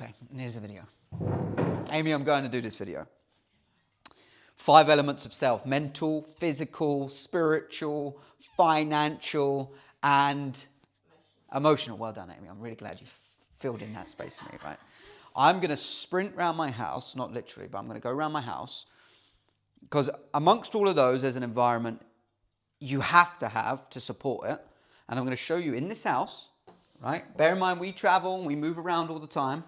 Okay, here's the video. Amy, I'm going to do this video. 5 elements of self: mental, physical, spiritual, financial, and emotional. Well done, Amy. I'm really glad you filled in that space for me, right? I'm going to sprint around my house, not literally, but I'm going to go around my house, because amongst all of those, there's an environment you have to support it. And I'm going to show you in this house, right? Bear in mind, we travel and we move around all the time.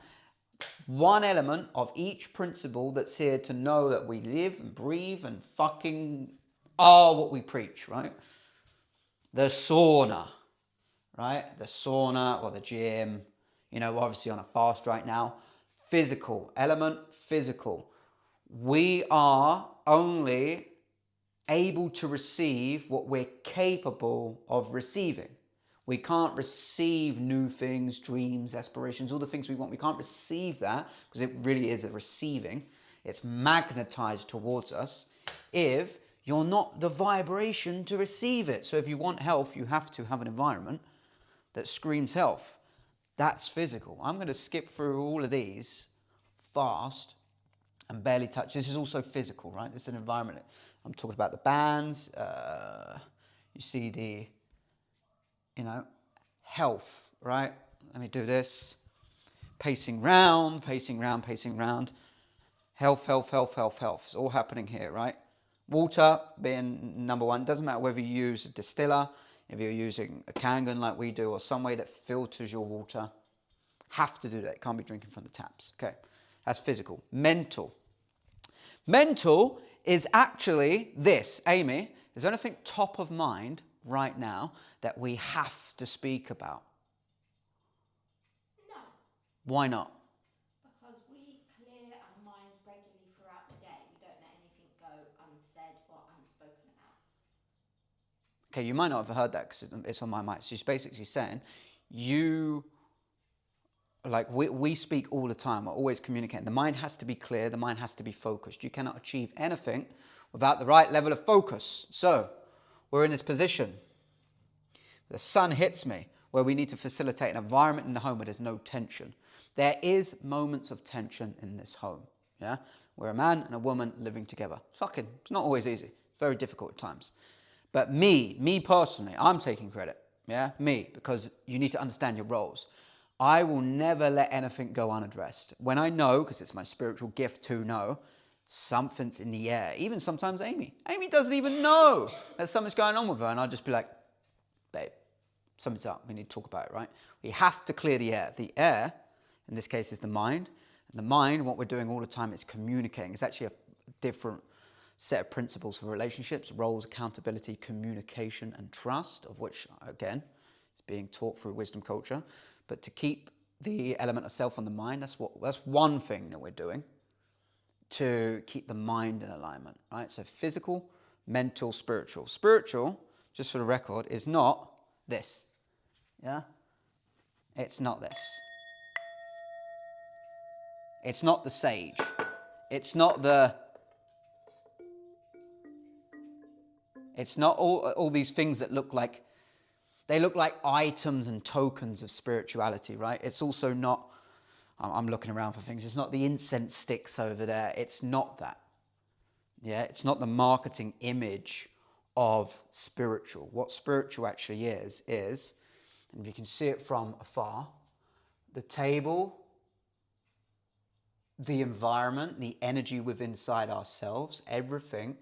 One element of each principle that's here to know that we live and breathe and fucking are what we preach, right? The sauna, right? The sauna or the gym, you know, obviously on a fast right now. Physical element, physical. We are only able to receive what we're capable of receiving. We can't receive new things, dreams, aspirations, all the things we want. We can't receive that because it really is a receiving. It's magnetized towards us if you're not the vibration to receive it. So if you want health, you have to have an environment that screams health. That's physical. I'm going to skip through all of these fast and barely touch. This is also physical, right? It's an environment. I'm talking about the bands. You see the, health, right? Let me do this. Pacing round, pacing round, pacing round. Health, health, health, health, health. It's all happening here, right? Water being number one. Doesn't matter whether you use a distiller, if you're using a Kangen like we do, or some way that filters your water. Have to do that. Can't be drinking from the taps. Okay, that's physical. Mental. Mental is actually this. Amy, is there anything top of mind right now that we have to speak about? No. Why not? Because we clear our minds regularly throughout the day. We don't let anything go unsaid or unspoken about. Okay, you might not have heard that because it's on my mic. She's basically saying we speak all the time. We're always communicating. The mind has to be clear. The mind has to be focused. You cannot achieve anything without the right level of focus. So we're in this position. The sun hits me where we need to facilitate an environment in the home where there's no tension. There is moments of tension in this home. Yeah, we're a man and a woman living together. It's not always easy. It's very difficult at times. But me personally, I'm taking credit. Yeah, me, because you need to understand your roles. I will never let anything go unaddressed. When I know, because it's my spiritual gift to know, something's in the air. Even sometimes Amy doesn't even know that something's going on with her. And I'll just be like, babe, something's up. We need to talk about it, right? We have to clear the air. The air, in this case, is the mind. And the mind, what we're doing all the time is communicating. It's actually a different set of principles for relationships: roles, accountability, communication, and trust, of which, again, is being taught through wisdom culture. But to keep the element of self on the mind, that's one thing that we're doing to keep the mind in alignment, right? So physical, mental, spiritual. Spiritual, just for the record, is not this. Yeah? It's not this. It's not the sage. It's not all these things that look like items and tokens of spirituality, right? It's also not, I'm looking around for things, it's not the incense sticks over there. It's not that. Yeah, it's not the marketing image of spiritual. What spiritual actually is, and if you can see it from afar, the table, the environment, the energy within inside ourselves, everything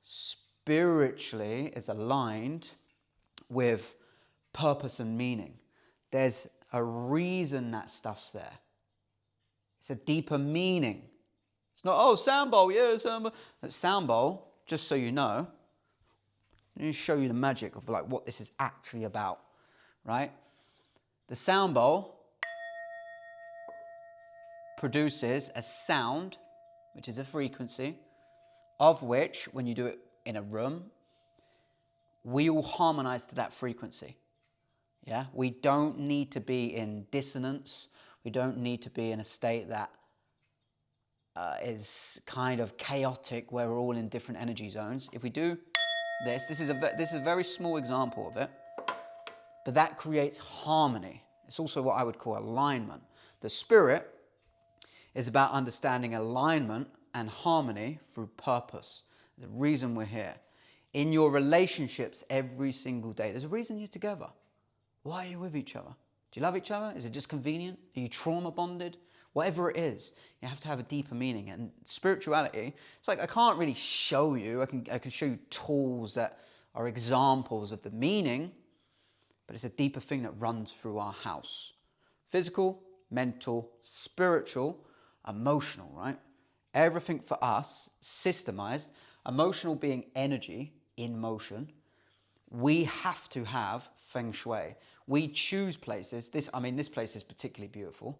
spiritually is aligned with purpose and meaning. There's a reason that stuff's there. It's a deeper meaning. It's not, sound bowl, yeah, sound bowl. That sound bowl, just so you know, let me show you the magic of what this is actually about, right? The sound bowl produces a sound, which is a frequency, of which, when you do it in a room, we all harmonize to that frequency. Yeah, we don't need to be in dissonance. We don't need to be in a state that is kind of chaotic, where we're all in different energy zones. If we do this is a very small example of it, but that creates harmony. It's also what I would call alignment. The spirit is about understanding alignment and harmony through purpose. The reason we're here. In your relationships every single day, there's a reason you're together. Why are you with each other? Do you love each other? Is it just convenient? Are you trauma bonded? Whatever it is, you have to have a deeper meaning. And spirituality, it's like I can't really show you. I can show you tools that are examples of the meaning, but it's a deeper thing that runs through our house. Physical, mental, spiritual, emotional, right? Everything for us, systemized, emotional being energy in motion. We have to have feng shui. We choose places. This place is particularly beautiful.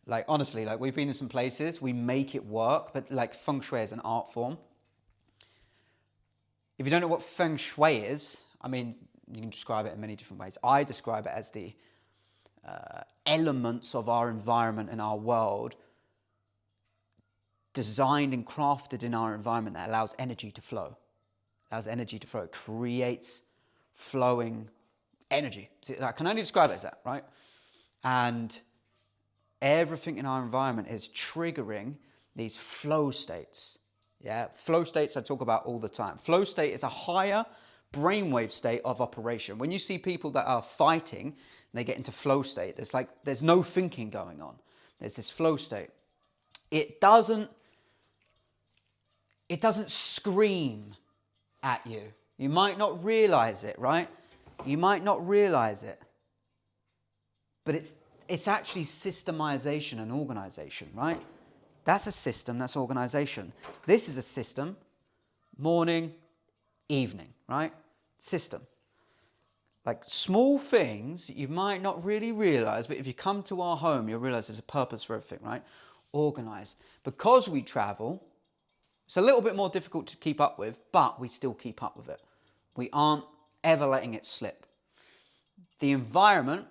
Like, honestly, like, we've been in some places, we make it work, but like, feng shui is an art form. If you don't know what feng shui is, I mean, you can describe it in many different ways. I describe it as the elements of our environment and our world designed and crafted in our environment that allows energy to flow. It creates flowing energy. See, I can only describe it as that, right? And everything in our environment is triggering these flow states. Yeah, flow states I talk about all the time. Flow state is a higher brainwave state of operation. When you see people that are fighting and they get into flow state, there's no thinking going on. There's this flow state. It doesn't scream at you. You might not realize it, right? You might not realize it. But it's actually systemization and organization, right? That's a system, that's organization. This is a system, morning, evening, right? System. Like small things you might not really realize, but if you come to our home, you'll realize there's a purpose for everything, right? Organized. Because we travel, it's a little bit more difficult to keep up with, but we still keep up with it. We aren't ever letting it slip. The environment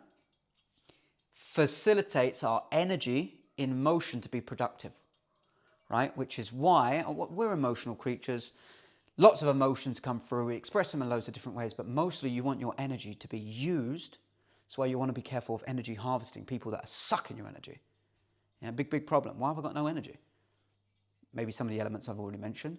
facilitates our energy in motion to be productive, right? Which is why we're emotional creatures. Lots of emotions come through. We express them in loads of different ways, but mostly you want your energy to be used. That's why you want to be careful of energy harvesting, people that are sucking your energy. Yeah, big problem. Why have I got no energy? Maybe some of the elements I've already mentioned.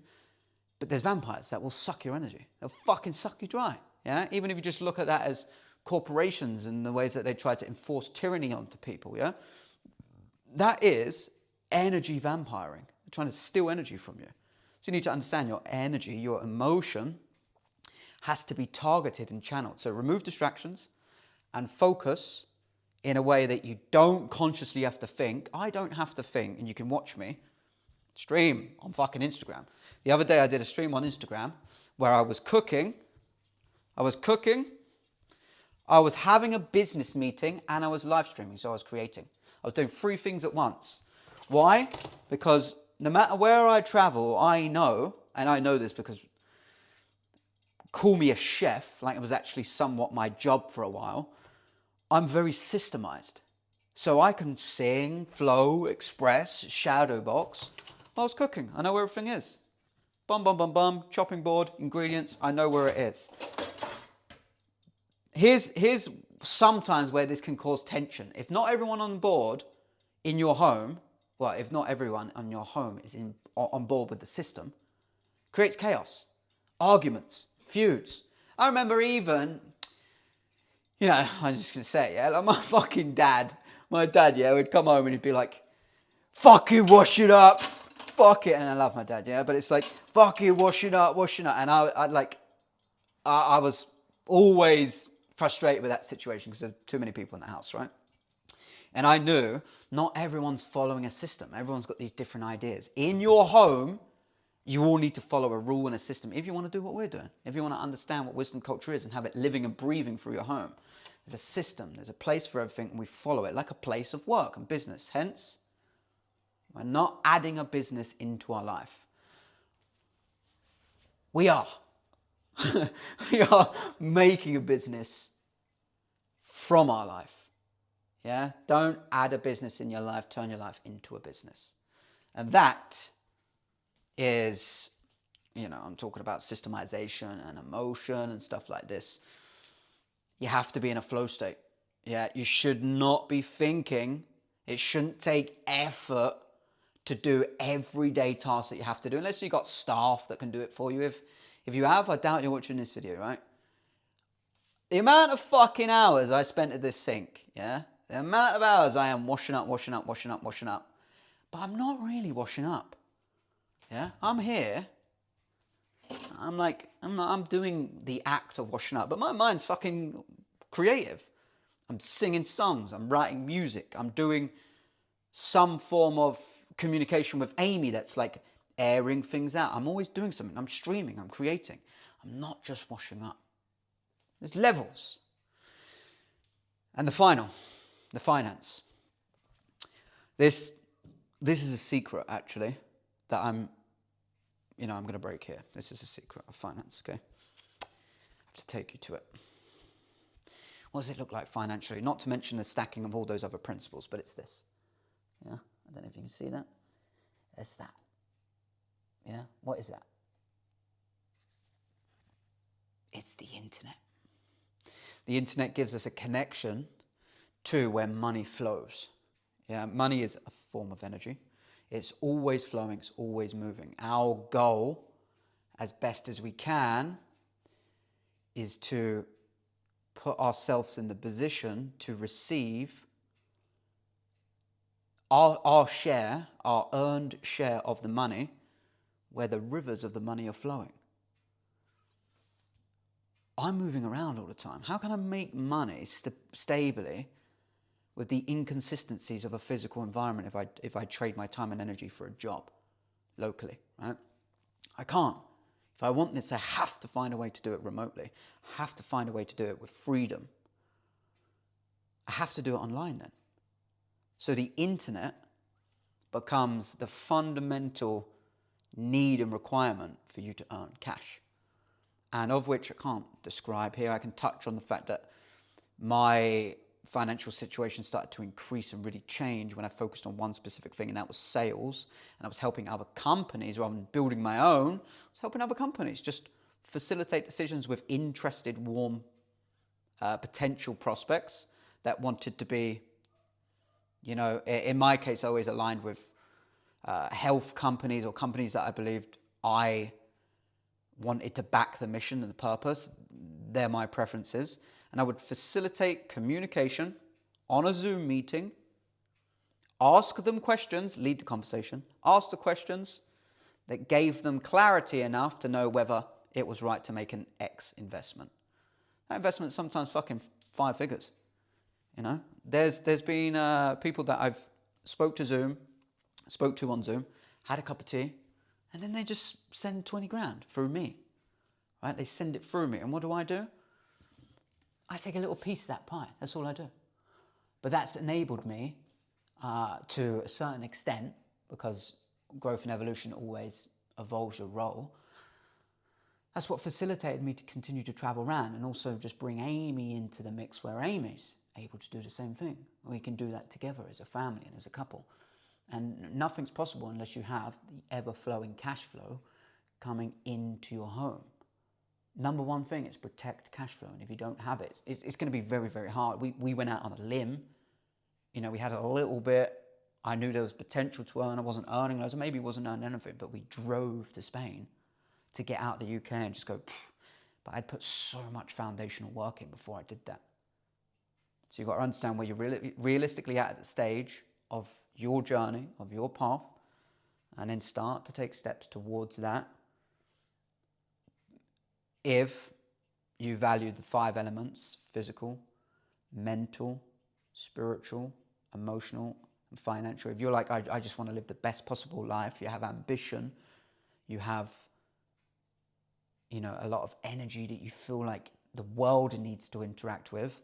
But there's vampires that will suck your energy. They'll fucking suck you dry. Yeah, even if you just look at that as corporations and the ways that they try to enforce tyranny onto people, yeah? That is energy vampiring. They're trying to steal energy from you. So you need to understand your energy, your emotion has to be targeted and channeled. So remove distractions and focus in a way that you don't consciously have to think. I don't have to think, and you can watch me stream on fucking Instagram. The other day I did a stream on Instagram where I was cooking, I was having a business meeting, and I was live streaming, so I was creating. I was doing 3 things at once. Why? Because no matter where I travel, I know, and I know this because call me a chef, like it was actually somewhat my job for a while, I'm very systemized. So I can sing, flow, express, shadow box. I was cooking. I know where everything is. Bum, chopping board, ingredients, I know where it is. Here's sometimes where this can cause tension. If not everyone on board in your home, well, if not everyone on your home is on board with the system, creates chaos, arguments, feuds. I remember even, I'm just going to say, yeah, like my dad, yeah, would come home and he'd be like, fuck you, wash it up, fuck it. And I love my dad, yeah, but it's like, fuck you, wash it up. And I was always frustrated with that situation because there are too many people in the house, right? And I knew not everyone's following a system. Everyone's got these different ideas. In your home, you all need to follow a rule and a system if you want to do what we're doing. If you want to understand what wisdom culture is and have it living and breathing through your home. There's a system. There's a place for everything, and we follow it like a place of work and business. Hence, we're not adding a business into our life. We are. We are making a business from our life. Yeah? Don't add a business in your life, turn your life into a business. And that is, I'm talking about systemization and emotion and stuff like this. You have to be in a flow state. Yeah, you should not be thinking It shouldn't take effort to do everyday tasks that you have to do, unless you've got staff that can do it for you. If you have, I doubt you're watching this video, right? The amount of fucking hours I spent at this sink, yeah? The amount of hours I am washing up. But I'm not really washing up, yeah? I'm here. I'm doing the act of washing up, but my mind's fucking creative. I'm singing songs, I'm writing music, I'm doing some form of communication with Amy that's like airing things out. I'm always doing something. I'm streaming, I'm creating. I'm not just washing up. There's levels. And the finance. This is a secret, actually, that I'm going to break here. This is a secret of finance, okay? I have to take you to it. What does it look like financially? Not to mention the stacking of all those other principles, but it's this. Yeah? I don't know if you can see that. It's that. Yeah? What is that? It's the internet. The internet gives us a connection to where money flows. Yeah? Money is a form of energy. It's always flowing, it's always moving. Our goal, as best as we can, is to put ourselves in the position to receive our share, our earned share of the money, where the rivers of the money are flowing. I'm moving around all the time. How can I make money stably with the inconsistencies of a physical environment if I trade my time and energy for a job locally, right? I can't. If I want this, I have to find a way to do it remotely. I have to find a way to do it with freedom. I have to do it online then. So the internet becomes the fundamental need and requirement for you to earn cash. And of which I can't describe here. I can touch on the fact that my financial situation started to increase and really change when I focused on one specific thing, and that was sales. And I was helping other companies rather than building my own. I was helping other companies just facilitate decisions with interested, warm, potential prospects that wanted to be, in my case, I always aligned with health companies or companies that I believed I wanted to back the mission and the purpose. They're my preferences. And I would facilitate communication on a Zoom meeting, ask them questions, lead the conversation, ask the questions that gave them clarity enough to know whether it was right to make an X investment. That investment is sometimes fucking 5 figures. There's been people that I've spoke to on Zoom, had a cup of tea, and then they just send 20 grand through me, right? They send it through me. And what do? I take a little piece of that pie. That's all I do. But that's enabled me to a certain extent, because growth and evolution always evolves your role. That's what facilitated me to continue to travel around and also just bring Amy into the mix where Amy's able to do the same thing. We can do that together as a family and as a couple. And nothing's possible unless you have the ever-flowing cash flow coming into your home. Number one thing is protect cash flow. And if you don't have it, it's going to be very, very hard. We went out on a limb. We had a little bit. I knew there was potential to earn. I wasn't earning loads. Maybe wasn't earning anything. But we drove to Spain to get out of the UK and just go. But I'd put so much foundational work in before I did that. So you've got to understand where you're realistically at the stage of your journey, of your path, and then start to take steps towards that. If you value the 5 elements: physical, mental, spiritual, emotional, and financial. If you're like, I just want to live the best possible life, you have ambition, you have, a lot of energy that you feel like the world needs to interact with,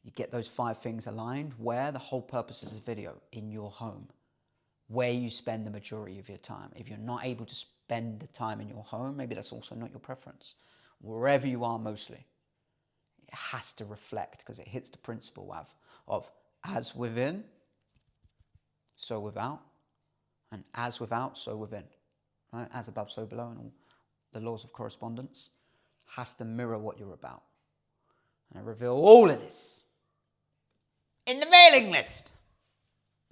you get those 5 things aligned, where the whole purpose of this video, in your home, where you spend the majority of your time. If you're not able to spend the time in your home, maybe that's also not your preference. Wherever you are mostly, it has to reflect, because it hits the principle of as within, so without, and as without, so within. Right? As above, so below, and all the laws of correspondence has to mirror what you're about. And I reveal all of this in the mailing list.